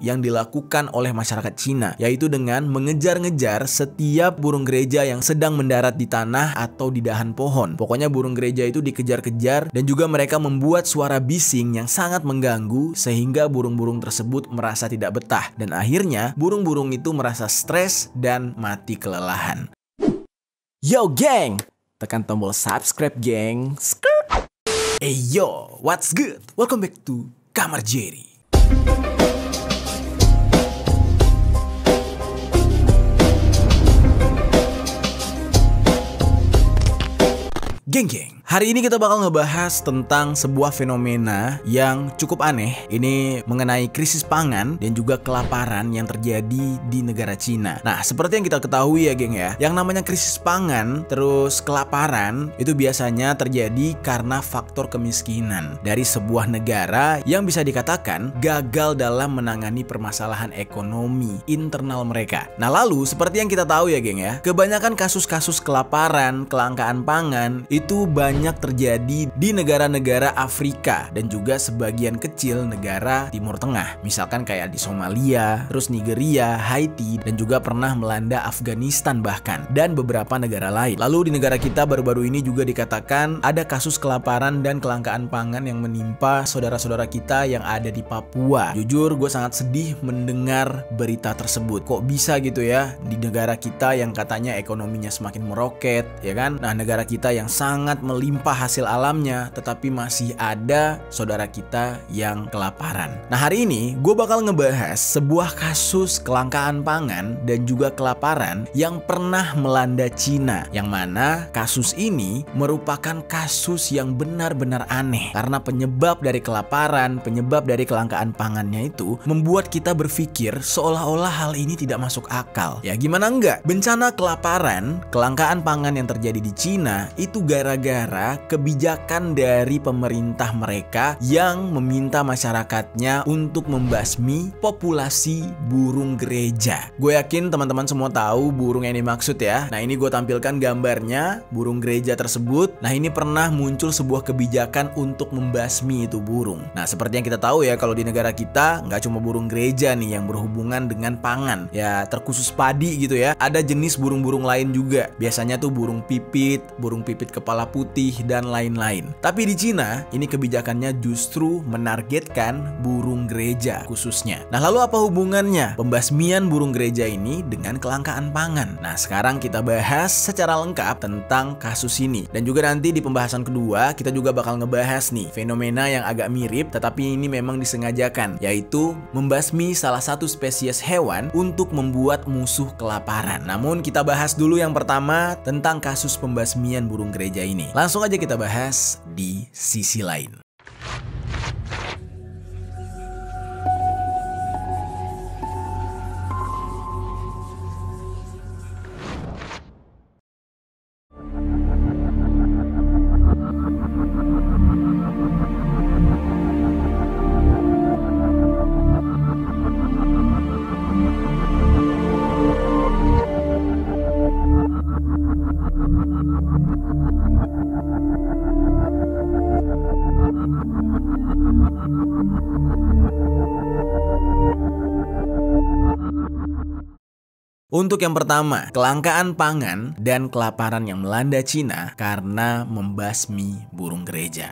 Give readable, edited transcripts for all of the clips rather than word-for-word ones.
yang dilakukan oleh masyarakat Cina, yaitu dengan mengejar-ngejar setiap burung gereja yang sedang mendarat di tanah atau di dahan pohon. Pokoknya burung gereja itu dikejar-kejar dan juga mereka membuat suara bising yang sangat mengganggu sehingga burung-burung tersebut merasa tidak betah dan akhirnya burung-burung itu merasa stres dan mati kelelahan. Yo geng, tekan tombol subscribe geng. Hey yo, what's good? Welcome back to Kamar Jerry. Geng-geng, hari ini kita bakal ngebahas tentang sebuah fenomena yang cukup aneh. Ini mengenai krisis pangan dan juga kelaparan yang terjadi di negara Cina. Nah, seperti yang kita ketahui ya geng ya, yang namanya krisis pangan terus kelaparan itu biasanya terjadi karena faktor kemiskinan dari sebuah negara yang bisa dikatakan gagal dalam menangani permasalahan ekonomi internal mereka. Nah, lalu seperti yang kita tahu ya geng ya, kebanyakan kasus-kasus kelaparan, kelangkaan pangan itu banyak terjadi di negara-negara Afrika dan juga sebagian kecil negara Timur Tengah. Misalkan kayak di Somalia, terus Nigeria, Haiti, dan juga pernah melanda Afghanistan bahkan, dan beberapa negara lain. Lalu di negara kita baru-baru ini juga dikatakan ada kasus kelaparan dan kelangkaan pangan yang menimpa saudara-saudara kita yang ada di Papua. Jujur gue sangat sedih mendengar berita tersebut. Kok bisa gitu ya di negara kita yang katanya ekonominya semakin meroket, ya kan? Nah, negara kita yang sangat melimpah hasil alamnya, tetapi masih ada saudara kita yang kelaparan. Nah, hari ini gue bakal ngebahas sebuah kasus kelangkaan pangan dan juga kelaparan yang pernah melanda Cina, yang mana kasus ini merupakan kasus yang benar-benar aneh karena penyebab dari kelaparan, penyebab dari kelangkaan pangannya itu membuat kita berpikir seolah-olah hal ini tidak masuk akal. Ya gimana enggak? Bencana kelaparan, kelangkaan pangan yang terjadi di Cina itu gara-gara kebijakan dari pemerintah mereka yang meminta masyarakatnya untuk membasmi populasi burung gereja. Gue yakin teman-teman semua tahu burung yang dimaksud ya. Nah, ini gue tampilkan gambarnya burung gereja tersebut. Nah, ini pernah muncul sebuah kebijakan untuk membasmi itu burung. Nah, seperti yang kita tahu ya, kalau di negara kita nggak cuma burung gereja nih yang berhubungan dengan pangan, ya terkhusus padi gitu ya. Ada jenis burung-burung lain juga. Biasanya tuh burung pipit kepala putih, dan lain-lain. Tapi di Cina, ini kebijakannya justru menargetkan burung gereja khususnya. Nah, lalu apa hubungannya pembasmian burung gereja ini dengan kelangkaan pangan? Nah, sekarang kita bahas secara lengkap tentang kasus ini. Dan juga nanti di pembahasan kedua, kita juga bakal ngebahas nih fenomena yang agak mirip, tetapi ini memang disengajakan, yaitu membasmi salah satu spesies hewan untuk membuat musuh kelaparan. Namun, kita bahas dulu yang pertama tentang kasus pembasmian burung gereja ini. Langsung aja kita bahas di sisi lain. Untuk yang pertama, kelangkaan pangan dan kelaparan yang melanda Cina karena membasmi burung gereja.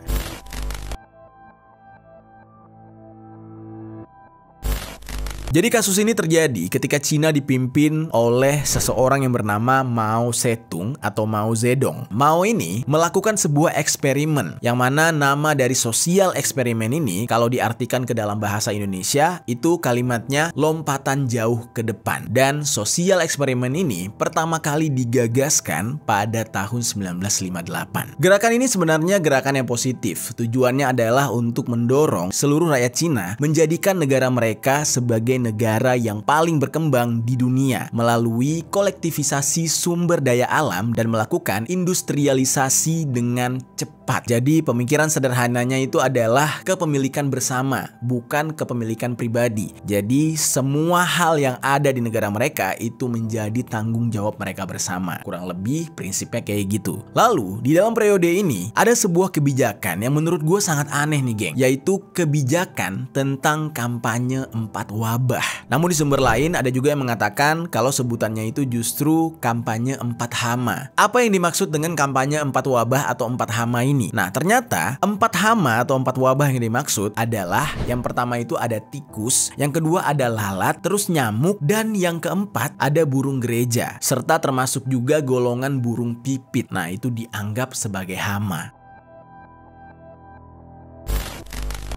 Jadi kasus ini terjadi ketika Cina dipimpin oleh seseorang yang bernama Mao Zedong atau Mao Zedong. Mao ini melakukan sebuah eksperimen yang mana nama dari sosial eksperimen ini kalau diartikan ke dalam bahasa Indonesia itu kalimatnya lompatan jauh ke depan. Dan sosial eksperimen ini pertama kali digagaskan pada tahun 1958. Gerakan ini sebenarnya gerakan yang positif. Tujuannya adalah untuk mendorong seluruh rakyat Cina menjadikan negara mereka sebagai negara yang paling berkembang di dunia melalui kolektivisasi sumber daya alam dan melakukan industrialisasi dengan cepat. tepat. Jadi pemikiran sederhananya itu adalah kepemilikan bersama, bukan kepemilikan pribadi. Jadi semua hal yang ada di negara mereka itu menjadi tanggung jawab mereka bersama. Kurang lebih prinsipnya kayak gitu. Lalu di dalam periode ini ada sebuah kebijakan yang menurut gue sangat aneh nih geng, yaitu kebijakan tentang kampanye 4 wabah. Namun di sumber lain ada juga yang mengatakan kalau sebutannya itu justru kampanye 4 hama. Apa yang dimaksud dengan kampanye 4 wabah atau 4 hama ini? Nah, ternyata 4 hama atau 4 wabah yang dimaksud adalah yang pertama itu ada tikus, yang kedua ada lalat, terus nyamuk, dan yang keempat ada burung gereja, serta termasuk juga golongan burung pipit. Nah, itu dianggap sebagai hama.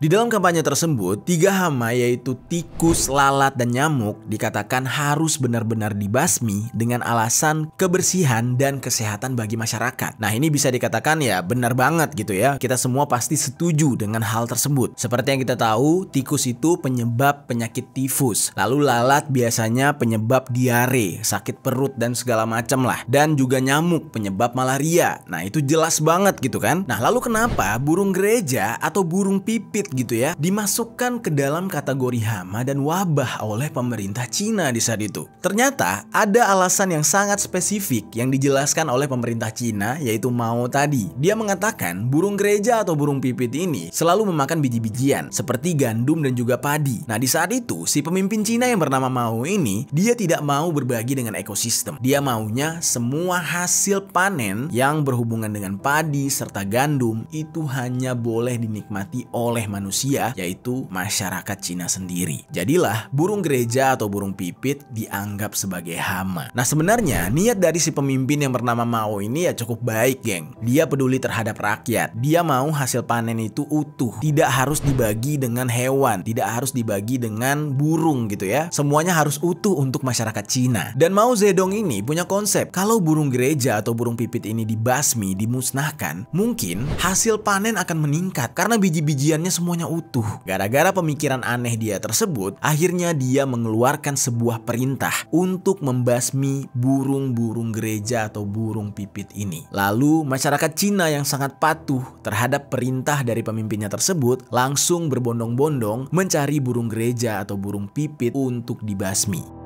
Di dalam kampanye tersebut, 3 hama yaitu tikus, lalat, dan nyamuk dikatakan harus benar-benar dibasmi dengan alasan kebersihan dan kesehatan bagi masyarakat. Nah, ini bisa dikatakan ya benar banget gitu ya. Kita semua pasti setuju dengan hal tersebut. Seperti yang kita tahu, tikus itu penyebab penyakit tifus. Lalu lalat biasanya penyebab diare, sakit perut, dan segala macam lah. Dan juga nyamuk penyebab malaria. Nah, itu jelas banget gitu kan. Nah, lalu kenapa burung gereja atau burung pipit gitu ya dimasukkan ke dalam kategori hama dan wabah oleh pemerintah Cina di saat itu? Ternyata ada alasan yang sangat spesifik yang dijelaskan oleh pemerintah Cina, yaitu Mao tadi. Dia mengatakan burung gereja atau burung pipit ini selalu memakan biji-bijian seperti gandum dan juga padi. Nah, di saat itu si pemimpin Cina yang bernama Mao ini, dia tidak mau berbagi dengan ekosistem. Dia maunya semua hasil panen yang berhubungan dengan padi serta gandum itu hanya boleh dinikmati oleh manusia, yaitu masyarakat Cina sendiri. Jadilah burung gereja atau burung pipit dianggap sebagai hama. Nah, sebenarnya niat dari si pemimpin yang bernama Mao ini ya cukup baik, geng. Dia peduli terhadap rakyat. Dia mau hasil panen itu utuh, tidak harus dibagi dengan hewan, tidak harus dibagi dengan burung gitu ya. Semuanya harus utuh untuk masyarakat Cina. Dan Mao Zedong ini punya konsep, kalau burung gereja atau burung pipit ini dibasmi, dimusnahkan, mungkin hasil panen akan meningkat karena biji-bijiannya semuanya utuh. Gara-gara pemikiran aneh dia tersebut, akhirnya dia mengeluarkan sebuah perintah untuk membasmi burung-burung gereja atau burung pipit ini. Lalu masyarakat Cina yang sangat patuh terhadap perintah dari pemimpinnya tersebut langsung berbondong-bondong mencari burung gereja atau burung pipit untuk dibasmi.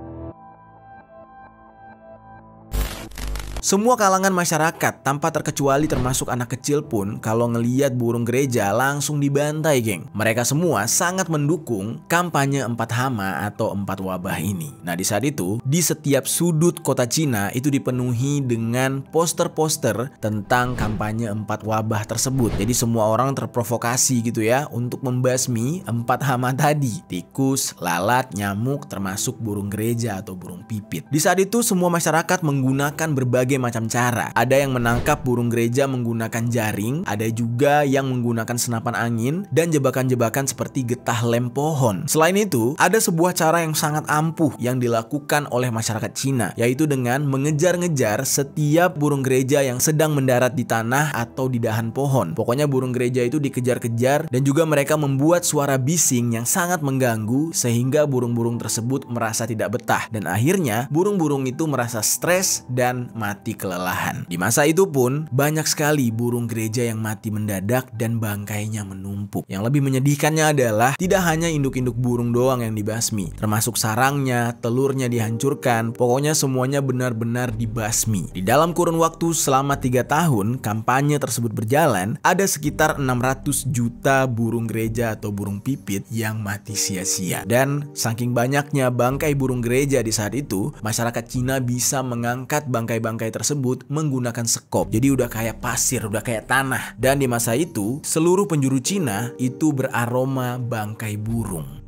Semua kalangan masyarakat tanpa terkecuali termasuk anak kecil pun kalau ngeliat burung gereja langsung dibantai, geng. Mereka semua sangat mendukung kampanye 4 hama atau 4 wabah ini. Nah, di saat itu di setiap sudut kota Cina itu dipenuhi dengan poster-poster tentang kampanye 4 wabah tersebut. Jadi semua orang terprovokasi gitu ya untuk membasmi 4 hama tadi. Tikus, lalat, nyamuk, termasuk burung gereja atau burung pipit. Di saat itu semua masyarakat menggunakan berbagai macam cara. Ada yang menangkap burung gereja menggunakan jaring, ada juga yang menggunakan senapan angin dan jebakan-jebakan seperti getah lem pohon. Selain itu, ada sebuah cara yang sangat ampuh yang dilakukan oleh masyarakat Cina, yaitu dengan mengejar-ngejar setiap burung gereja yang sedang mendarat di tanah atau di dahan pohon. Pokoknya burung gereja itu dikejar-kejar dan juga mereka membuat suara bising yang sangat mengganggu sehingga burung-burung tersebut merasa tidak betah dan akhirnya burung-burung itu merasa stres dan mati kelelahan. Di masa itu pun banyak sekali burung gereja yang mati mendadak dan bangkainya menumpuk. Yang lebih menyedihkannya adalah tidak hanya induk-induk burung doang yang dibasmi, termasuk sarangnya, telurnya dihancurkan, pokoknya semuanya benar-benar dibasmi. Di dalam kurun waktu selama 3 tahun kampanye tersebut berjalan, ada sekitar 600 juta burung gereja atau burung pipit yang mati sia-sia. Dan saking banyaknya bangkai burung gereja di saat itu, masyarakat Cina bisa mengangkat bangkai-bangkai tersebut menggunakan sekop. Jadi udah kayak pasir, udah kayak tanah. Dan di masa itu, seluruh penjuru Cina itu beraroma bangkai burung.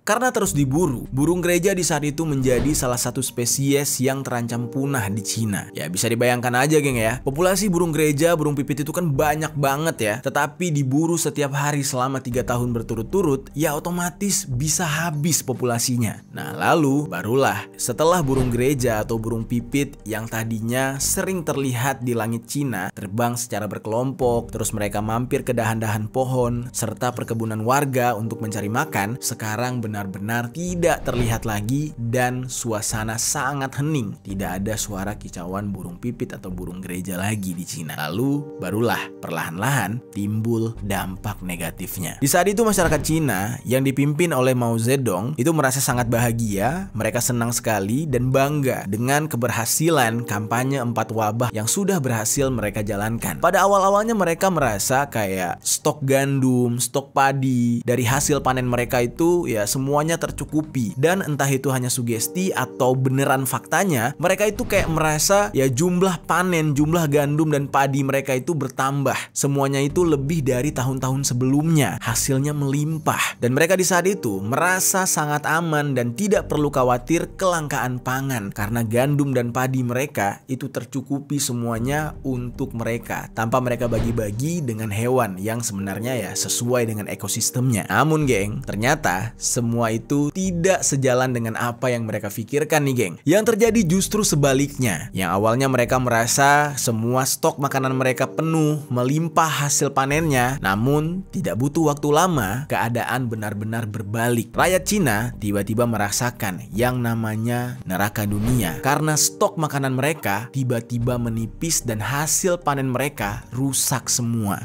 Karena terus diburu, burung gereja di saat itu menjadi salah satu spesies yang terancam punah di Cina. Ya bisa dibayangkan aja, geng ya. Populasi burung gereja, burung pipit itu kan banyak banget ya. Tetapi diburu setiap hari selama 3 tahun berturut-turut, ya otomatis bisa habis populasinya. Nah lalu barulah setelah burung gereja atau burung pipit yang tadinya sering terlihat di langit Cina terbang secara berkelompok, terus mereka mampir ke dahan-dahan pohon serta perkebunan warga untuk mencari makan, sekarang benar benar-benar tidak terlihat lagi dan suasana sangat hening. Tidak ada suara kicauan burung pipit atau burung gereja lagi di Cina. Lalu barulah perlahan-lahan timbul dampak negatifnya. Di saat itu masyarakat Cina yang dipimpin oleh Mao Zedong itu merasa sangat bahagia, mereka senang sekali dan bangga dengan keberhasilan kampanye 4 wabah yang sudah berhasil mereka jalankan. Pada awal-awalnya mereka merasa kayak stok gandum, stok padi dari hasil panen mereka itu ya semuanya tercukupi, dan entah itu hanya sugesti atau beneran faktanya, mereka itu kayak merasa ya jumlah panen, jumlah gandum dan padi mereka itu bertambah. Semuanya itu lebih dari tahun-tahun sebelumnya. Hasilnya melimpah dan mereka di saat itu merasa sangat aman dan tidak perlu khawatir kelangkaan pangan karena gandum dan padi mereka itu tercukupi semuanya untuk mereka tanpa mereka bagi-bagi dengan hewan yang sebenarnya ya sesuai dengan ekosistemnya. Namun geng, ternyata semua itu tidak sejalan dengan apa yang mereka pikirkan nih geng. Yang terjadi justru sebaliknya. Yang awalnya mereka merasa semua stok makanan mereka penuh, melimpah hasil panennya, namun tidak butuh waktu lama, keadaan benar-benar berbalik. Rakyat Cina tiba-tiba merasakan yang namanya neraka dunia karena stok makanan mereka tiba-tiba menipis dan hasil panen mereka rusak semua.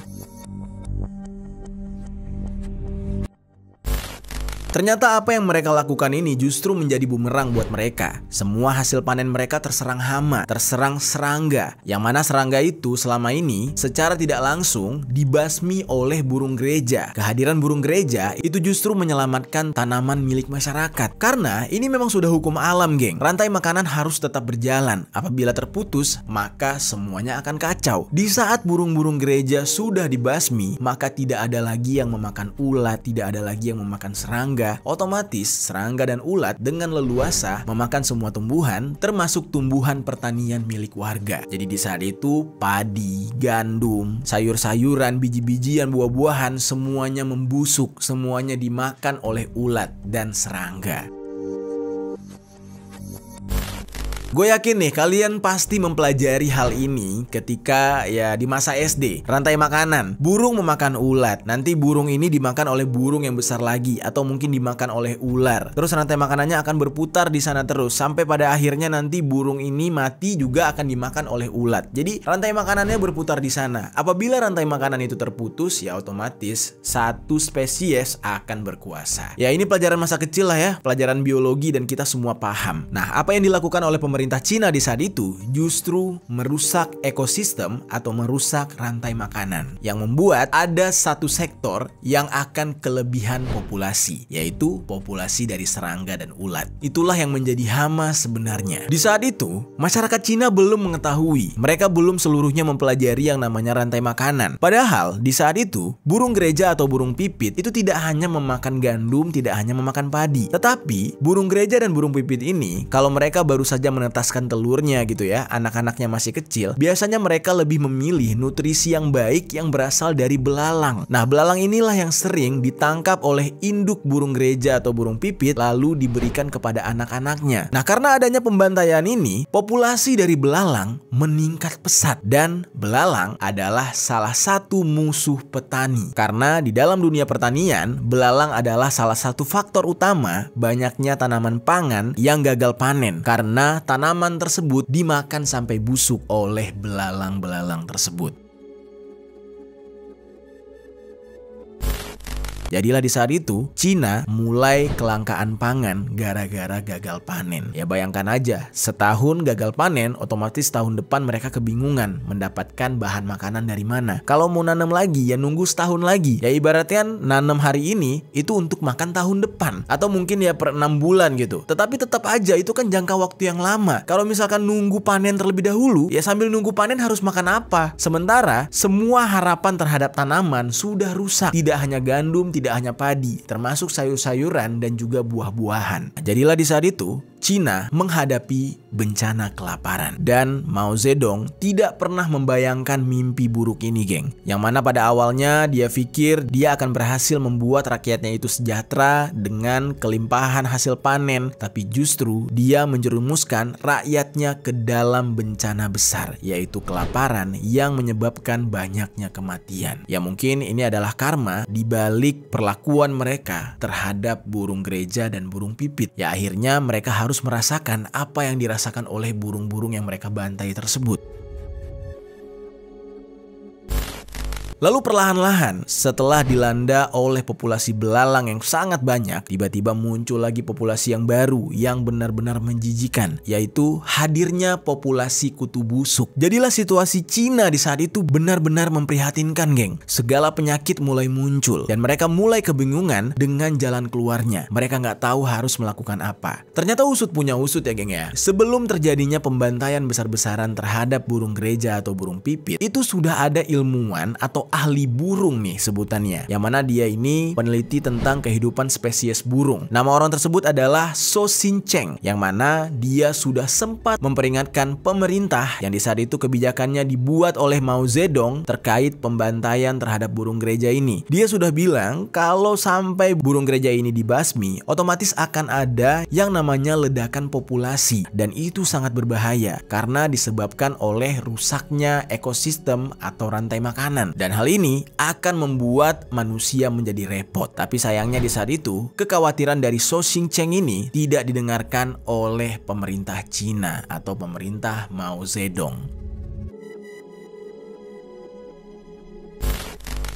Ternyata apa yang mereka lakukan ini justru menjadi bumerang buat mereka. Semua hasil panen mereka terserang hama, terserang serangga. Yang mana serangga itu selama ini secara tidak langsung dibasmi oleh burung gereja. Kehadiran burung gereja itu justru menyelamatkan tanaman milik masyarakat. Karena ini memang sudah hukum alam geng. Rantai makanan harus tetap berjalan. Apabila terputus, maka semuanya akan kacau. Di saat burung-burung gereja sudah dibasmi, maka tidak ada lagi yang memakan ulat, tidak ada lagi yang memakan serangga. Otomatis serangga dan ulat dengan leluasa memakan semua tumbuhan termasuk tumbuhan pertanian milik warga. Jadi di saat itu padi, gandum, sayur-sayuran, biji-bijian, buah-buahan semuanya membusuk, semuanya dimakan oleh ulat dan serangga. Gue yakin nih kalian pasti mempelajari hal ini ketika ya di masa SD. Rantai makanan, burung memakan ulat, nanti burung ini dimakan oleh burung yang besar lagi atau mungkin dimakan oleh ular. Terus rantai makanannya akan berputar di sana terus sampai pada akhirnya nanti burung ini mati juga akan dimakan oleh ulat. Jadi rantai makanannya berputar di sana. Apabila rantai makanan itu terputus ya otomatis satu spesies akan berkuasa. Ya ini pelajaran masa kecil lah ya, pelajaran biologi dan kita semua paham. Nah, apa yang dilakukan oleh pemerintah Cina di saat itu justru merusak ekosistem atau merusak rantai makanan yang membuat ada satu sektor yang akan kelebihan populasi, yaitu populasi dari serangga dan ulat. Itulah yang menjadi hama sebenarnya. Di saat itu, masyarakat Cina belum mengetahui, mereka belum seluruhnya mempelajari yang namanya rantai makanan. Padahal di saat itu, burung gereja atau burung pipit itu tidak hanya memakan gandum, tidak hanya memakan padi, tetapi burung gereja dan burung pipit ini kalau mereka baru saja menetaskan telurnya gitu ya, anak-anaknya masih kecil, biasanya mereka lebih memilih nutrisi yang baik yang berasal dari belalang. Nah, belalang inilah yang sering ditangkap oleh induk burung gereja atau burung pipit lalu diberikan kepada anak-anaknya. Nah, karena adanya pembantaian ini, populasi dari belalang meningkat pesat dan belalang adalah salah satu musuh petani. Karena di dalam dunia pertanian, belalang adalah salah satu faktor utama banyaknya tanaman pangan yang gagal panen karena tanaman tersebut dimakan sampai busuk oleh belalang-belalang tersebut. Jadilah di saat itu, Cina mulai kelangkaan pangan gara-gara gagal panen. Ya bayangkan aja, setahun gagal panen, otomatis tahun depan mereka kebingungan mendapatkan bahan makanan dari mana. Kalau mau nanam lagi, ya nunggu setahun lagi. Ya ibaratnya nanam hari ini, itu untuk makan tahun depan. Atau mungkin ya per 6 bulan gitu. Tetapi tetap aja, itu kan jangka waktu yang lama. Kalau misalkan nunggu panen terlebih dahulu, ya sambil nunggu panen harus makan apa? Sementara, semua harapan terhadap tanaman sudah rusak. Tidak hanya gandum, tidak hanya padi, termasuk sayur-sayuran dan juga buah-buahan. Jadilah di saat itu, Cina menghadapi bencana kelaparan. Dan Mao Zedong tidak pernah membayangkan mimpi buruk ini, geng. Yang mana pada awalnya dia pikir dia akan berhasil membuat rakyatnya itu sejahtera dengan kelimpahan hasil panen. Tapi justru dia menjerumuskan rakyatnya ke dalam bencana besar, yaitu kelaparan yang menyebabkan banyaknya kematian. Ya mungkin ini adalah karma di balik perlakuan mereka terhadap burung gereja dan burung pipit. Ya akhirnya mereka harus merasakan apa yang dirasakan oleh burung-burung yang mereka bantai tersebut. Lalu perlahan-lahan setelah dilanda oleh populasi belalang yang sangat banyak, tiba-tiba muncul lagi populasi yang baru yang benar-benar menjijikan, yaitu hadirnya populasi kutu busuk. Jadilah situasi Cina di saat itu benar-benar memprihatinkan, geng. Segala penyakit mulai muncul dan mereka mulai kebingungan dengan jalan keluarnya. Mereka nggak tahu harus melakukan apa. Ternyata usut punya usut ya, geng ya. Sebelum terjadinya pembantaian besar-besaran terhadap burung gereja atau burung pipit, itu sudah ada ilmuwan atau ahli burung nih sebutannya, yang mana dia ini peneliti tentang kehidupan spesies burung. Nama orang tersebut adalah Zhou Xincheng, yang mana dia sudah sempat memperingatkan pemerintah yang di saat itu kebijakannya dibuat oleh Mao Zedong terkait pembantaian terhadap burung gereja ini. Dia sudah bilang kalau sampai burung gereja ini dibasmi, otomatis akan ada yang namanya ledakan populasi, dan itu sangat berbahaya karena disebabkan oleh rusaknya ekosistem atau rantai makanan. Dan hal ini akan membuat manusia menjadi repot. Tapi sayangnya di saat itu, kekhawatiran dari Zhou Xincheng ini tidak didengarkan oleh pemerintah Cina atau pemerintah Mao Zedong.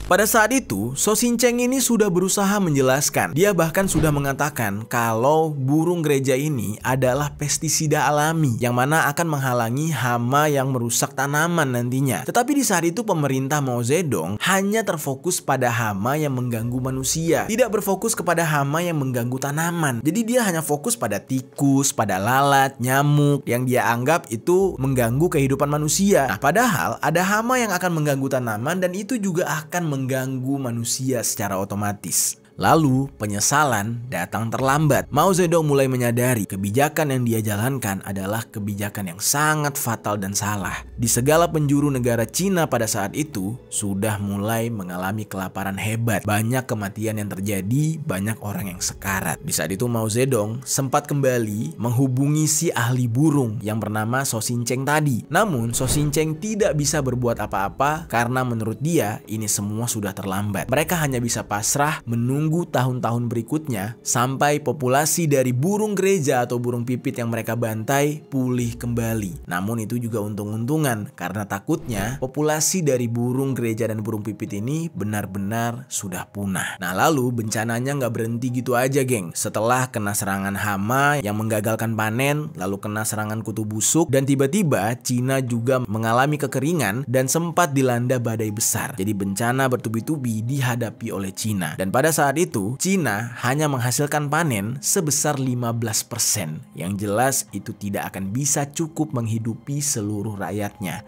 Pada saat itu, Zhou Xincheng ini sudah berusaha menjelaskan. Dia bahkan sudah mengatakan kalau burung gereja ini adalah pestisida alami yang mana akan menghalangi hama yang merusak tanaman nantinya. Tetapi di saat itu pemerintah Mao Zedong hanya terfokus pada hama yang mengganggu manusia, tidak berfokus kepada hama yang mengganggu tanaman. Jadi dia hanya fokus pada tikus, pada lalat, nyamuk yang dia anggap itu mengganggu kehidupan manusia. Nah, padahal ada hama yang akan mengganggu tanaman dan itu juga akan mengganggu manusia secara otomatis. Lalu penyesalan datang terlambat. Mao Zedong mulai menyadari kebijakan yang dia jalankan adalah kebijakan yang sangat fatal dan salah. Di segala penjuru negara Cina pada saat itu sudah mulai mengalami kelaparan hebat. Banyak kematian yang terjadi, banyak orang yang sekarat. Di saat itu Mao Zedong sempat kembali menghubungi si ahli burung yang bernama Zhou Xincheng tadi. Namun Zhou Xincheng tidak bisa berbuat apa-apa karena menurut dia ini semua sudah terlambat. Mereka hanya bisa pasrah menunggu tahun-tahun berikutnya sampai populasi dari burung gereja atau burung pipit yang mereka bantai pulih kembali. Namun itu juga untung-untungan karena takutnya populasi dari burung gereja dan burung pipit ini benar-benar sudah punah. Nah lalu bencananya nggak berhenti gitu aja, geng. Setelah kena serangan hama yang menggagalkan panen, lalu kena serangan kutu busuk, dan tiba-tiba Cina juga mengalami kekeringan dan sempat dilanda badai besar. Jadi bencana bertubi-tubi dihadapi oleh Cina. Dan pada saat itu, Cina hanya menghasilkan panen sebesar 15%. Yang jelas itu tidak akan bisa cukup menghidupi seluruh rakyatnya.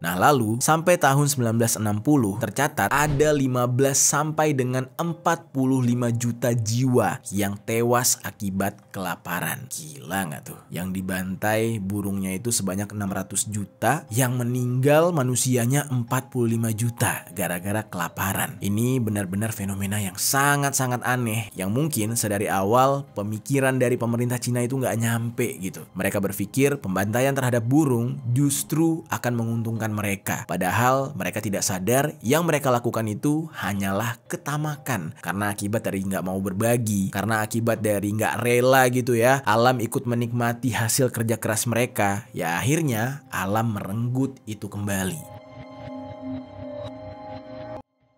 Nah lalu sampai tahun 1960 tercatat ada 15 sampai dengan 45 juta jiwa yang tewas akibat kelaparan. Gila nggak tuh? Yang dibantai burungnya itu sebanyak 600 juta, yang meninggal manusianya 45 juta gara-gara kelaparan. Ini benar-benar fenomena yang sangat-sangat aneh yang mungkin sedari awal pemikiran dari pemerintah Cina itu nggak nyampe gitu. Mereka berpikir pembantaian terhadap burung justru akan menguntungkan mereka. Padahal mereka tidak sadar yang mereka lakukan itu hanyalah ketamakan. Karena akibat dari nggak mau berbagi, karena akibat dari nggak rela gitu ya, alam ikut menikmati hasil kerja keras mereka. Ya akhirnya alam merenggut itu kembali.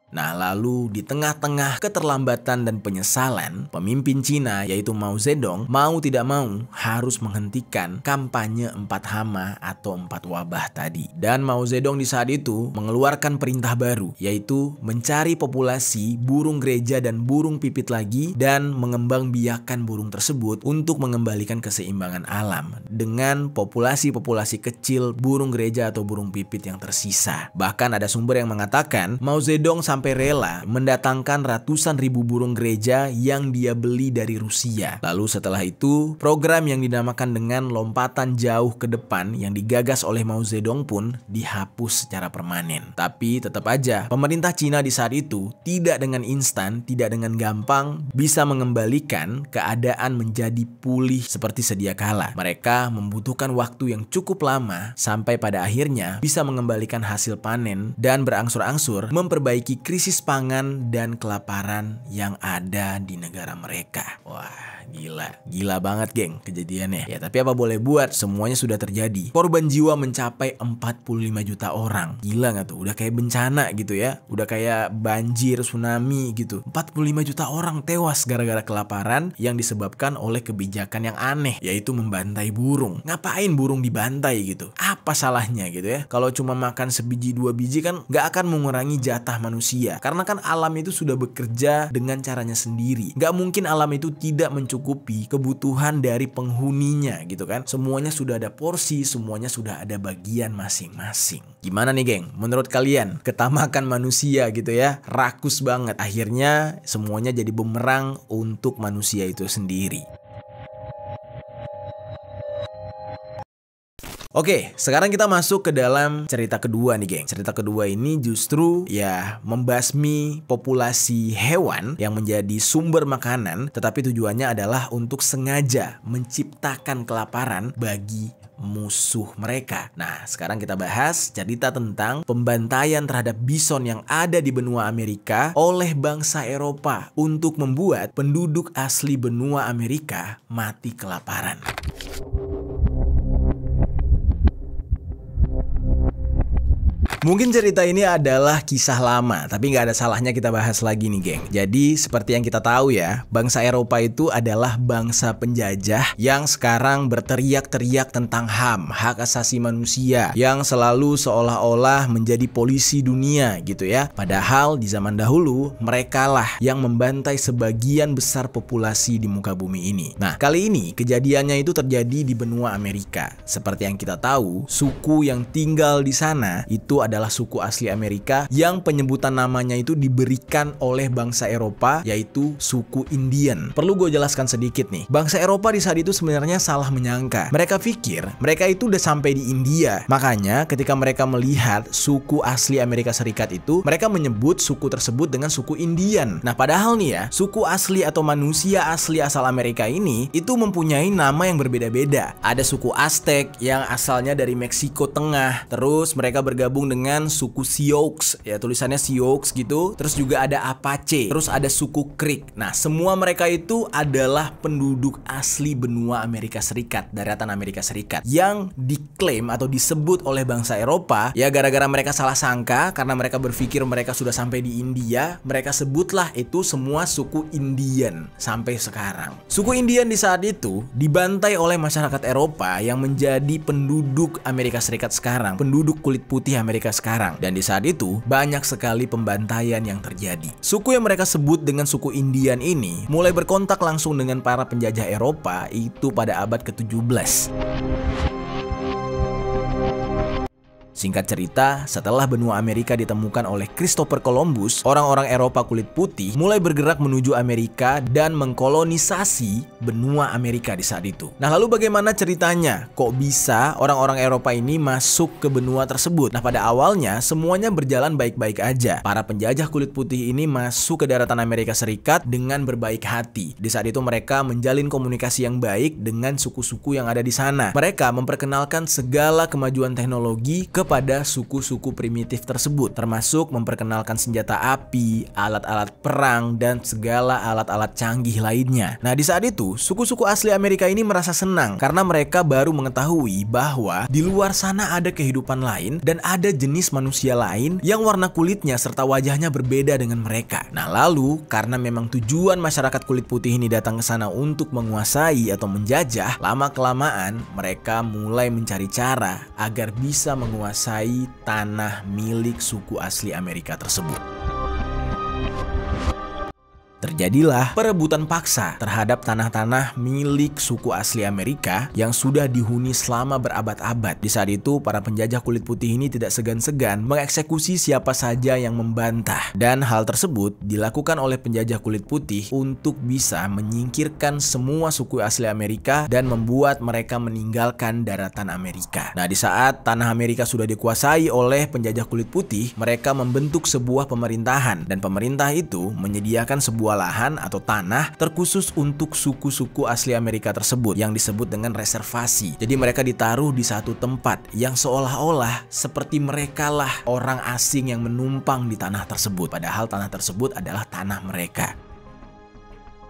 Nah lalu di tengah-tengah keterlambatan dan penyesalan, pemimpin Cina yaitu Mao Zedong mau tidak mau harus menghentikan kampanye 4 hama atau 4 wabah tadi. Dan Mao Zedong di saat itu mengeluarkan perintah baru, yaitu mencari populasi burung gereja dan burung pipit lagi dan mengembangbiakan burung tersebut untuk mengembalikan keseimbangan alam dengan populasi-populasi kecil burung gereja atau burung pipit yang tersisa. Bahkan ada sumber yang mengatakan Mao Zedong sampai rela mendatangkan ratusan ribu burung gereja yang dia beli dari Rusia. Lalu setelah itu, program yang dinamakan dengan lompatan jauh ke depan yang digagas oleh Mao Zedong pun dihapus secara permanen. Tapi tetap aja, pemerintah Cina di saat itu tidak dengan instan, tidak dengan gampang bisa mengembalikan keadaan menjadi pulih seperti sedia kala. Mereka membutuhkan waktu yang cukup lama sampai pada akhirnya bisa mengembalikan hasil panen dan berangsur-angsur memperbaiki krisis pangan dan kelaparan yang ada di negara mereka. Wah, gila banget geng kejadiannya. Ya tapi apa boleh buat, semuanya sudah terjadi. Korban jiwa mencapai 45 juta orang. Gila gak tuh? Udah kayak bencana gitu ya. Udah kayak banjir, tsunami gitu. 45 juta orang tewas gara-gara kelaparan yang disebabkan oleh kebijakan yang aneh, yaitu membantai burung. Ngapain burung dibantai gitu? Apa salahnya gitu ya? Kalau cuma makan sebiji dua biji kan gak akan mengurangi jatah manusia. Karena kan alam itu sudah bekerja dengan caranya sendiri. Gak mungkin alam itu tidak mencukupi kebutuhan dari penghuninya gitu kan. Semuanya sudah ada porsi, semuanya sudah ada bagian masing-masing. Gimana nih geng? Menurut kalian ketamakan manusia gitu ya, rakus banget. Akhirnya semuanya jadi bumerang untuk manusia itu sendiri. Oke, sekarang kita masuk ke dalam cerita kedua nih geng. Cerita kedua ini justru ya membasmi populasi hewan yang menjadi sumber makanan, tetapi tujuannya adalah untuk sengaja menciptakan kelaparan bagi musuh mereka. Nah, sekarang kita bahas cerita tentang pembantaian terhadap bison yang ada di benua Amerika oleh bangsa Eropa untuk membuat penduduk asli benua Amerika mati kelaparan. Mungkin cerita ini adalah kisah lama, tapi nggak ada salahnya kita bahas lagi nih geng. Jadi seperti yang kita tahu ya, bangsa Eropa itu adalah bangsa penjajah yang sekarang berteriak-teriak tentang HAM, hak asasi manusia, yang selalu seolah-olah menjadi polisi dunia gitu ya. Padahal di zaman dahulu mereka lah yang membantai sebagian besar populasi di muka bumi ini. Nah, kali ini kejadiannya itu terjadi di benua Amerika. Seperti yang kita tahu, suku yang tinggal di sana itu adalah suku asli Amerika yang penyebutan namanya itu diberikan oleh bangsa Eropa, yaitu suku Indian. Perlu gue jelaskan sedikit nih. Bangsa Eropa di saat itu sebenarnya salah menyangka. Mereka pikir mereka itu udah sampai di India. Makanya ketika mereka melihat suku asli Amerika Serikat itu, mereka menyebut suku tersebut dengan suku Indian. Nah, padahal nih ya, suku asli atau manusia asli asal Amerika ini itu mempunyai nama yang berbeda-beda. Ada suku Aztec yang asalnya dari Meksiko Tengah. Terus mereka bergabung dengan suku Sioux, ya tulisannya Sioux gitu. Terus juga ada Apache, terus ada suku Creek. Nah, semua mereka itu adalah penduduk asli benua Amerika Serikat, daratan Amerika Serikat, yang diklaim atau disebut oleh bangsa Eropa ya gara-gara mereka salah sangka karena mereka berpikir mereka sudah sampai di India. Mereka sebutlah itu semua suku Indian sampai sekarang. Suku Indian di saat itu dibantai oleh masyarakat Eropa yang menjadi penduduk Amerika Serikat sekarang, penduduk kulit putih Amerika sekarang. Dan di saat itu banyak sekali pembantaian yang terjadi. Suku yang mereka sebut dengan suku Indian ini mulai berkontak langsung dengan para penjajah Eropa itu pada abad ke-17. Singkat cerita, setelah benua Amerika ditemukan oleh Christopher Columbus, orang-orang Eropa kulit putih mulai bergerak menuju Amerika dan mengkolonisasi benua Amerika di saat itu. Nah, lalu bagaimana ceritanya? Kok bisa orang-orang Eropa ini masuk ke benua tersebut? Nah, pada awalnya semuanya berjalan baik-baik aja. Para penjajah kulit putih ini masuk ke daratan Amerika Serikat dengan berbaik hati. Di saat itu mereka menjalin komunikasi yang baik dengan suku-suku yang ada di sana. Mereka memperkenalkan segala kemajuan teknologi kepada suku-suku primitif tersebut, termasuk memperkenalkan senjata api, alat-alat perang, dan segala alat-alat canggih lainnya. Nah, di saat itu, suku-suku asli Amerika ini merasa senang karena mereka baru mengetahui bahwa di luar sana ada kehidupan lain dan ada jenis manusia lain yang warna kulitnya serta wajahnya berbeda dengan mereka. Nah, lalu karena memang tujuan masyarakat kulit putih ini datang ke sana untuk menguasai atau menjajah, lama-kelamaan mereka mulai mencari cara agar bisa menguasai tanah milik suku asli Amerika tersebut. terjadilah perebutan paksa terhadap tanah-tanah milik suku asli Amerika yang sudah dihuni selama berabad-abad. Di saat itu, para penjajah kulit putih ini tidak segan-segan mengeksekusi siapa saja yang membantah. Dan hal tersebut dilakukan oleh penjajah kulit putih untuk bisa menyingkirkan semua suku asli Amerika dan membuat mereka meninggalkan daratan Amerika. Nah, di saat tanah Amerika sudah dikuasai oleh penjajah kulit putih, mereka membentuk sebuah pemerintahan, dan pemerintah itu menyediakan sebuah lahan atau tanah terkhusus untuk suku-suku asli Amerika tersebut yang disebut dengan reservasi. Jadi mereka ditaruh di satu tempat yang seolah-olah seperti mereka lah orang asing yang menumpang di tanah tersebut, padahal tanah tersebut adalah tanah mereka.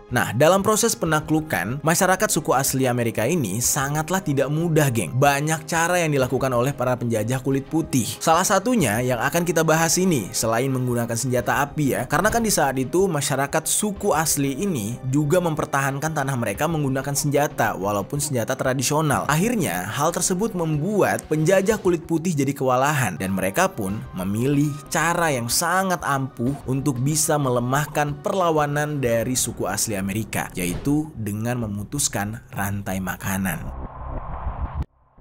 Nah, dalam proses penaklukan, masyarakat suku asli Amerika ini sangatlah tidak mudah, geng. Banyak cara yang dilakukan oleh para penjajah kulit putih. Salah satunya yang akan kita bahas ini, selain menggunakan senjata api ya, karena kan di saat itu masyarakat suku asli ini juga mempertahankan tanah mereka menggunakan senjata, walaupun senjata tradisional. Akhirnya, hal tersebut membuat penjajah kulit putih jadi kewalahan, dan mereka pun memilih cara yang sangat ampuh untuk bisa melemahkan perlawanan dari suku asli Amerika, yaitu dengan memutuskan rantai makanan.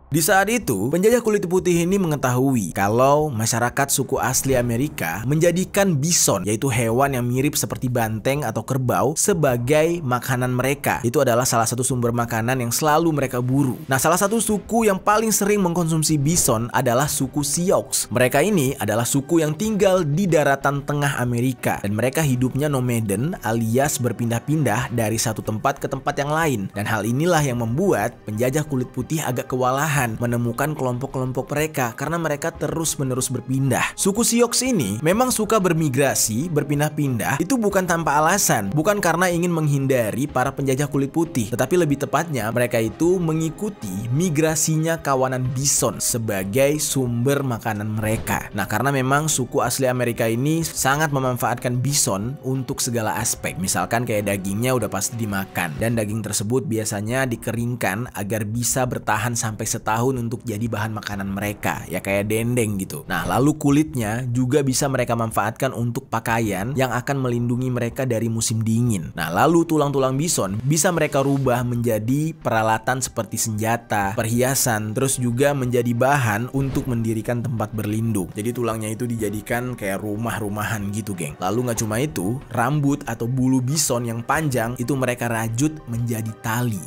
Di saat itu, penjajah kulit putih ini mengetahui kalau masyarakat suku asli Amerika menjadikan bison, yaitu hewan yang mirip seperti banteng atau kerbau, sebagai makanan mereka. Itu adalah salah satu sumber makanan yang selalu mereka buru. Nah, salah satu suku yang paling sering mengkonsumsi bison adalah suku Sioux. Mereka ini adalah suku yang tinggal di daratan tengah Amerika, dan mereka hidupnya nomaden alias berpindah-pindah dari satu tempat ke tempat yang lain. Dan hal inilah yang membuat penjajah kulit putih agak kewalahan menemukan kelompok-kelompok mereka karena mereka terus-menerus berpindah. Suku Sioux ini memang suka bermigrasi, berpindah-pindah, itu bukan tanpa alasan, bukan karena ingin menghindari para penjajah kulit putih, tetapi lebih tepatnya mereka itu mengikuti migrasinya kawanan bison sebagai sumber makanan mereka. Nah, karena memang suku asli Amerika ini sangat memanfaatkan bison untuk segala aspek, misalkan kayak dagingnya udah pasti dimakan, dan daging tersebut biasanya dikeringkan agar bisa bertahan sampai setahun untuk jadi bahan makanan mereka, ya kayak dendeng gitu. Nah, lalu kulitnya juga bisa mereka manfaatkan untuk pakaian yang akan melindungi mereka dari musim dingin. Nah, lalu tulang-tulang bison bisa mereka rubah menjadi peralatan seperti senjata, perhiasan, terus juga menjadi bahan untuk mendirikan tempat berlindung. Jadi tulangnya itu dijadikan kayak rumah-rumahan gitu, geng. Lalu nggak cuma itu, rambut atau bulu bison yang panjang itu mereka rajut menjadi tali.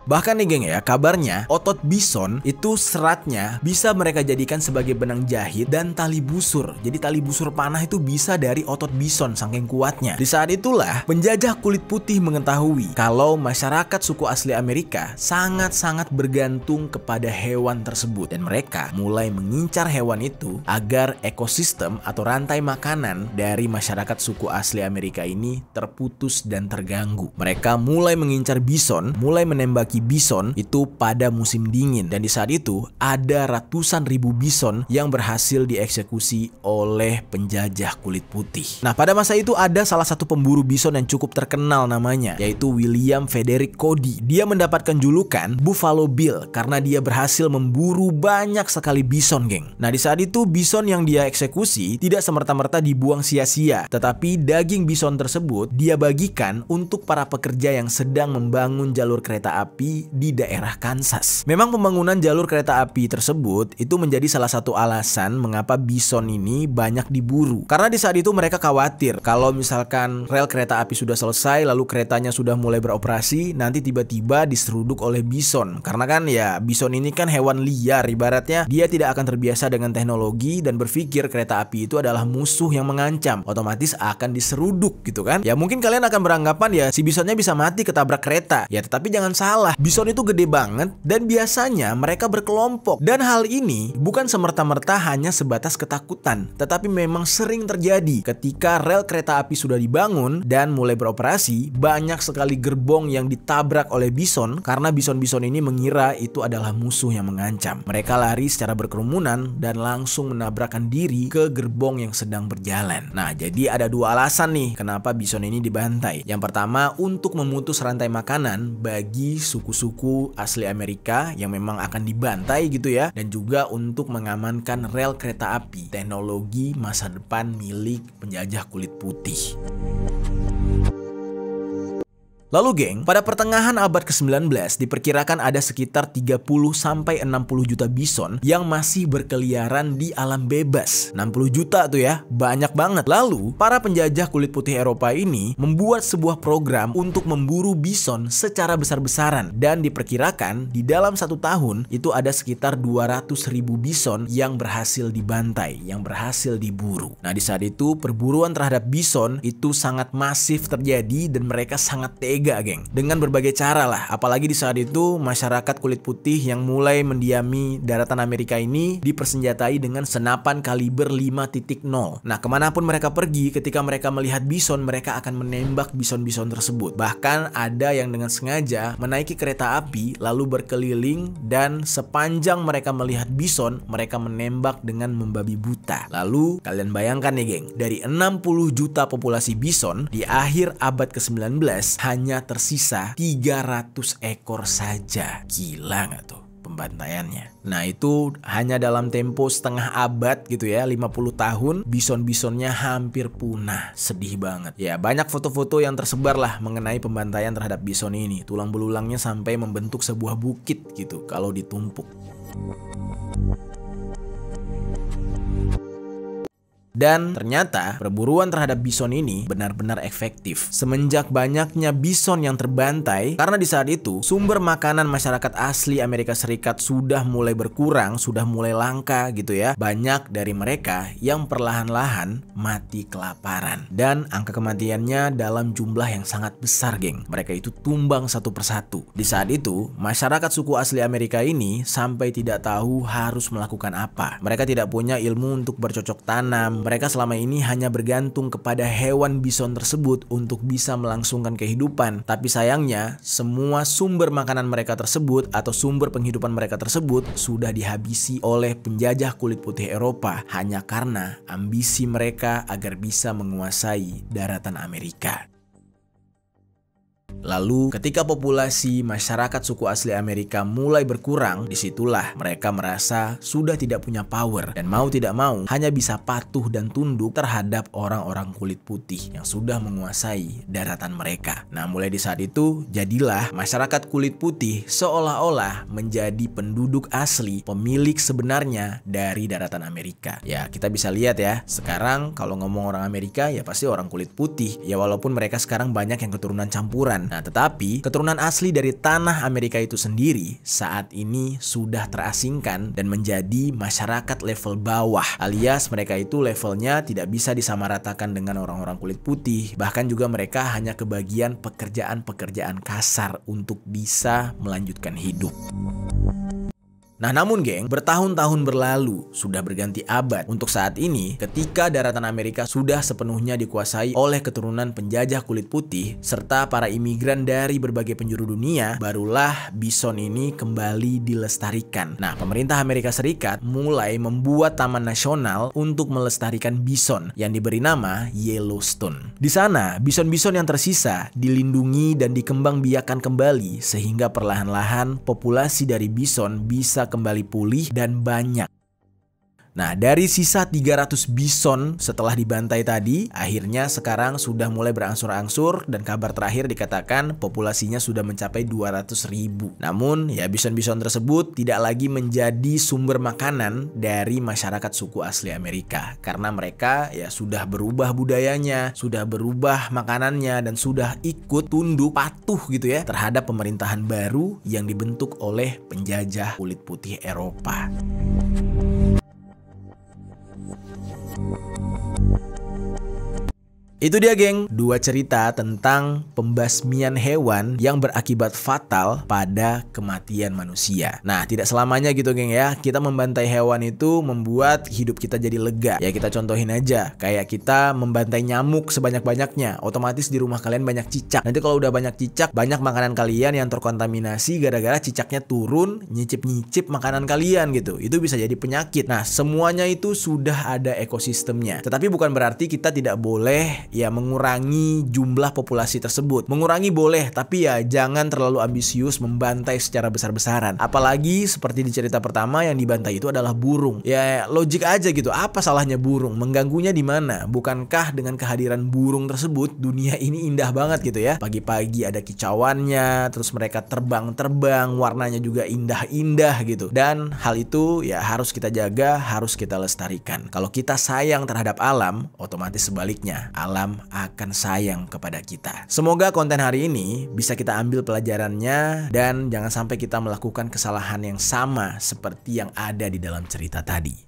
Bahkan nih geng ya, kabarnya otot bison itu seratnya bisa mereka jadikan sebagai benang jahit dan tali busur. Jadi tali busur panah itu bisa dari otot bison saking kuatnya. Di saat itulah penjajah kulit putih mengetahui kalau masyarakat suku asli Amerika sangat-sangat bergantung kepada hewan tersebut, dan mereka mulai mengincar hewan itu agar ekosistem atau rantai makanan dari masyarakat suku asli Amerika ini terputus dan terganggu. Mereka mulai mengincar bison, mulai menembaki bison itu pada musim dingin, dan di saat itu ada ratusan ribu bison yang berhasil dieksekusi oleh penjajah kulit putih. Nah, pada masa itu ada salah satu pemburu bison yang cukup terkenal namanya, yaitu William Frederick Cody. Dia mendapatkan julukan Buffalo Bill karena dia berhasil memburu banyak sekali bison, geng. Nah, di saat itu bison yang dia eksekusi tidak semerta-merta dibuang sia-sia, tetapi daging bison tersebut dia bagikan untuk para pekerja yang sedang membangun jalur kereta api di daerah Kansas. Memang pembangunan jalur kereta api tersebut itu menjadi salah satu alasan mengapa bison ini banyak diburu. Karena di saat itu mereka khawatir kalau misalkan rel kereta api sudah selesai lalu keretanya sudah mulai beroperasi, nanti tiba-tiba diseruduk oleh bison. Karena kan ya bison ini kan hewan liar, ibaratnya dia tidak akan terbiasa dengan teknologi dan berpikir kereta api itu adalah musuh yang mengancam, otomatis akan diseruduk gitu kan. Ya mungkin kalian akan beranggapan ya si bisonnya bisa mati ketabrak kereta. Ya tetapi jangan salah, bison itu gede banget dan biasanya mereka berkelompok. Dan hal ini bukan semerta-merta hanya sebatas ketakutan, tetapi memang sering terjadi ketika rel kereta api sudah dibangun dan mulai beroperasi, banyak sekali gerbong yang ditabrak oleh bison karena bison-bison ini mengira itu adalah musuh yang mengancam. Mereka lari secara berkerumunan dan langsung menabrakkan diri ke gerbong yang sedang berjalan. Nah, jadi ada dua alasan nih kenapa bison ini dibantai. Yang pertama, untuk memutus rantai makanan bagi suku suku-suku asli Amerika yang memang akan dibantai gitu ya, dan juga untuk mengamankan rel kereta api, teknologi masa depan milik penjajah kulit putih. Lalu geng, pada pertengahan abad ke-19 diperkirakan ada sekitar 30-60 juta bison yang masih berkeliaran di alam bebas. 60 juta tuh ya, banyak banget. Lalu, para penjajah kulit putih Eropa ini membuat sebuah program untuk memburu bison secara besar-besaran. Dan diperkirakan di dalam 1 tahun itu ada sekitar 200.000 bison yang berhasil dibantai, yang berhasil diburu. Nah di saat itu perburuan terhadap bison itu sangat masif terjadi dan mereka sangat geng, dengan berbagai cara lah. Apalagi di saat itu masyarakat kulit putih yang mulai mendiami daratan Amerika ini dipersenjatai dengan senapan kaliber 5.0. Nah kemanapun mereka pergi, ketika mereka melihat bison, mereka akan menembak bison-bison tersebut. Bahkan ada yang dengan sengaja menaiki kereta api lalu berkeliling, dan sepanjang mereka melihat bison, mereka menembak dengan membabi buta. Lalu kalian bayangkan nih geng, dari 60 juta populasi bison di akhir abad ke-19 hanya tersisa 300 ekor saja. Gila nggak tuh pembantaiannya? Nah itu hanya dalam tempo setengah abad gitu ya, 50 tahun bison-bisonnya hampir punah. Sedih banget. Ya banyak foto-foto yang tersebar lah mengenai pembantaian terhadap bison ini. Tulang belulangnya sampai membentuk sebuah bukit gitu kalau ditumpuk. Dan ternyata perburuan terhadap bison ini benar-benar efektif. Semenjak banyaknya bison yang terbantai, karena di saat itu sumber makanan masyarakat asli Amerika Serikat sudah mulai berkurang, sudah mulai langka gitu ya. Banyak dari mereka yang perlahan-lahan mati kelaparan. Dan angka kematiannya dalam jumlah yang sangat besar geng. Mereka itu tumbang satu persatu. Di saat itu masyarakat suku asli Amerika ini sampai tidak tahu harus melakukan apa. Mereka tidak punya ilmu untuk bercocok tanam. Mereka selama ini hanya bergantung kepada hewan bison tersebut untuk bisa melangsungkan kehidupan. Tapi sayangnya, semua sumber makanan mereka tersebut atau sumber penghidupan mereka tersebut sudah dihabisi oleh penjajah kulit putih Eropa hanya karena ambisi mereka agar bisa menguasai daratan Amerika. Lalu ketika populasi masyarakat suku asli Amerika mulai berkurang, disitulah mereka merasa sudah tidak punya power dan mau tidak mau hanya bisa patuh dan tunduk terhadap orang-orang kulit putih yang sudah menguasai daratan mereka. Nah mulai di saat itu jadilah masyarakat kulit putih seolah-olah menjadi penduduk asli, pemilik sebenarnya dari daratan Amerika. Ya kita bisa lihat ya, sekarang kalau ngomong orang Amerika ya pasti orang kulit putih. Ya walaupun mereka sekarang banyak yang keturunan campuran. Nah tetapi keturunan asli dari tanah Amerika itu sendiri saat ini sudah terasingkan dan menjadi masyarakat level bawah, alias mereka itu levelnya tidak bisa disamaratakan dengan orang-orang kulit putih. Bahkan juga mereka hanya kebagian pekerjaan-pekerjaan kasar untuk bisa melanjutkan hidup. Nah namun geng, bertahun-tahun berlalu, sudah berganti abad. Untuk saat ini, ketika daratan Amerika sudah sepenuhnya dikuasai oleh keturunan penjajah kulit putih serta para imigran dari berbagai penjuru dunia, barulah bison ini kembali dilestarikan. Nah pemerintah Amerika Serikat mulai membuat taman nasional untuk melestarikan bison yang diberi nama Yellowstone. Di sana, bison-bison yang tersisa dilindungi dan dikembangbiakan kembali sehingga perlahan-lahan populasi dari bison bisa kembali pulih dan banyak. Nah, dari sisa 300 bison setelah dibantai tadi, akhirnya sekarang sudah mulai berangsur-angsur dan kabar terakhir dikatakan populasinya sudah mencapai 200.000. Namun, ya bison-bison tersebut tidak lagi menjadi sumber makanan dari masyarakat suku asli Amerika karena mereka ya sudah berubah budayanya, sudah berubah makanannya dan sudah ikut tunduk patuh gitu ya terhadap pemerintahan baru yang dibentuk oleh penjajah kulit putih Eropa. Itu dia geng, dua cerita tentang pembasmian hewan yang berakibat fatal pada kematian manusia. Nah, tidak selamanya gitu geng ya, kita membantai hewan itu membuat hidup kita jadi lega. Ya kita contohin aja, kayak kita membantai nyamuk sebanyak-banyaknya, otomatis di rumah kalian banyak cicak. Nanti kalau udah banyak cicak, banyak makanan kalian yang terkontaminasi gara-gara cicaknya turun, nyicip-nyicip makanan kalian gitu. Itu bisa jadi penyakit. Nah, semuanya itu sudah ada ekosistemnya. Tetapi bukan berarti kita tidak boleh ya mengurangi jumlah populasi tersebut. Mengurangi boleh, tapi ya jangan terlalu ambisius membantai secara besar-besaran. Apalagi seperti di cerita pertama yang dibantai itu adalah burung. Ya logik aja gitu, apa salahnya burung? Mengganggunya di mana? Bukankah dengan kehadiran burung tersebut dunia ini indah banget gitu ya? Pagi-pagi ada kicauannya, terus mereka terbang-terbang, warnanya juga indah-indah gitu. Dan hal itu ya harus kita jaga, harus kita lestarikan. Kalau kita sayang terhadap alam, otomatis sebaliknya, alam akan sayang kepada kita. Semoga konten hari ini bisa kita ambil pelajarannya dan jangan sampai kita melakukan kesalahan yang sama seperti yang ada di dalam cerita tadi.